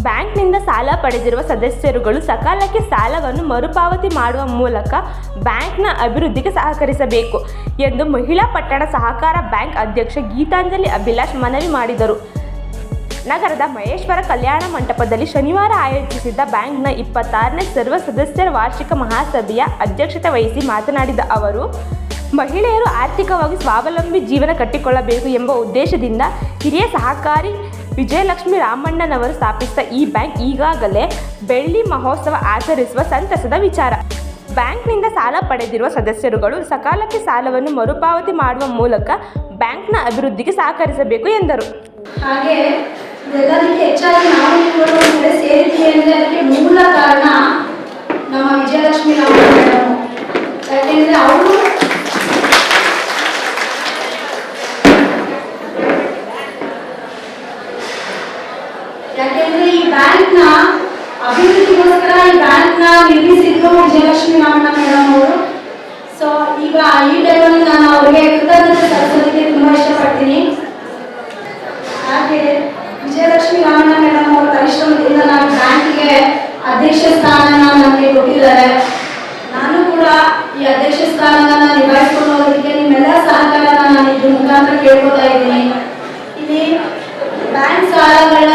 ಬ್ಯಾಂಕ್ನಿಂದ ಸಾಲ ಪಡೆದಿರುವ ಸದಸ್ಯರುಗಳು ಸಕಾಲಕ್ಕೆ ಸಾಲವನ್ನು ಮರುಪಾವತಿ ಮಾಡುವ ಮೂಲಕ ಬ್ಯಾಂಕ್ನ ಅಭಿವೃದ್ಧಿಗೆ ಸಹಕರಿಸಬೇಕು ಎಂದು ಮಹಿಳಾ ಪಟ್ಟಣ ಸಹಕಾರ ಬ್ಯಾಂಕ್ ಅಧ್ಯಕ್ಷೆ ಗೀತಾಂಜಲಿ ಅಭಿಲಾಷ್ ಮನವಿ ಮಾಡಿದರು. ನಗರದ ಮಹೇಶ್ವರ ಕಲ್ಯಾಣ ಮಂಟಪದಲ್ಲಿ ಶನಿವಾರ ಆಯೋಜಿಸಿದ್ದ ಬ್ಯಾಂಕ್ನ 26ನೇ ಸರ್ವ ಸದಸ್ಯರ ವಾರ್ಷಿಕ ಮಹಾಸಭೆಯ ಅಧ್ಯಕ್ಷತೆ ವಹಿಸಿ ಮಾತನಾಡಿದ ಅವರು, ಮಹಿಳೆಯರು ಆರ್ಥಿಕವಾಗಿ ಸ್ವಾವಲಂಬಿ ಜೀವನ ಕಟ್ಟಿಕೊಳ್ಳಬೇಕು ಎಂಬ ಉದ್ದೇಶದಿಂದ ಹಿರಿಯ ಸಹಕಾರಿ ವಿಜಯಲಕ್ಷ್ಮಿ ರಾಮಣ್ಣನವರು ಸ್ಥಾಪಿಸಿದ ಈ ಬ್ಯಾಂಕ್ ಈಗಾಗಲೇ ಬೆಳ್ಳಿ ಮಹೋತ್ಸವ ಆಚರಿಸುವ ಸಂತಸದ ವಿಚಾರ. ಬ್ಯಾಂಕ್ನಿಂದ ಸಾಲ ಪಡೆದಿರುವ ಸದಸ್ಯರುಗಳು ಸಕಾಲಕ್ಕೆ ಸಾಲವನ್ನು ಮರುಪಾವತಿ ಮಾಡುವ ಮೂಲಕ ಬ್ಯಾಂಕ್ನ ಅಭಿವೃದ್ಧಿಗೆ ಸಹಕರಿಸಬೇಕು ಎಂದರು. ಹಾಗೆ ಎಲ್ಲದಕ್ಕೆ ಹೆಚ್ಚಾಗಿ ನಾವು ಇವುಗಳು ಸೇರಿದ್ದೀವಿ ಅಂದರೆ ಅದಕ್ಕೆ ಮೂಲ ಕಾರಣ ನಮ್ಮ ವಿಜಯಲಕ್ಷ್ಮಿ ರಾಮಣ್ಣ ಮೇಡಮ್. ಯಾಕೆಂದರೆ ಅವರು ಈ ಬ್ಯಾಂಕ್ನ ಅಭಿವೃದ್ಧಿಗೋಸ್ಕರ ಈ ಬ್ಯಾಂಕ್ನ ನಿರ್ಮಿಸಿದ್ರು ವಿಜಯಲಕ್ಷ್ಮಿ ರಾಮಣ್ಣ ಮೇಡಮ್ ಅವರು. ಸೊ ಈಗ ಈ ಟೈಮಲ್ಲಿ ನಾನು ಅವರಿಗೆ ಕೃತಜ್ಞತೆ ಸಲ್ಲಿಸೋದಕ್ಕೆ ತುಂಬ ಇಷ್ಟಪಡ್ತೀನಿ. ಹಾಗೆ ವಿಜಯಲಕ್ಷ್ಮಿ ರಾಮಣ್ಣ ಮೇಡಮ್ ಅವರ ಪರಿಶ್ರಮದಿಂದ ನಾವು ಬ್ಯಾಂಕಿಗೆ ಅಧ್ಯಕ್ಷ ಸ್ಥಾನನ ನಮಗೆ ಕೊಟ್ಟಿದ್ದಾರೆ. ನಾನು ಕೂಡ ಈ ಅಧ್ಯಕ್ಷ ಸ್ಥಾನನ ನಿಭಾಯಿಸಿಕೊಂಡು ಹೋಗೋದಕ್ಕೆ ನಿಮ್ಮೆಲ್ಲ ಸಹಕಾರನ ನಾನು ಇದ್ರ ಮುಖಾಂತರ ಕೇಳ್ಕೊತಾ ಇದ್ದೀನಿ. ಇಲ್ಲಿ ಬ್ಯಾಂಕ್ ಸಾಲಗಳನ್ನ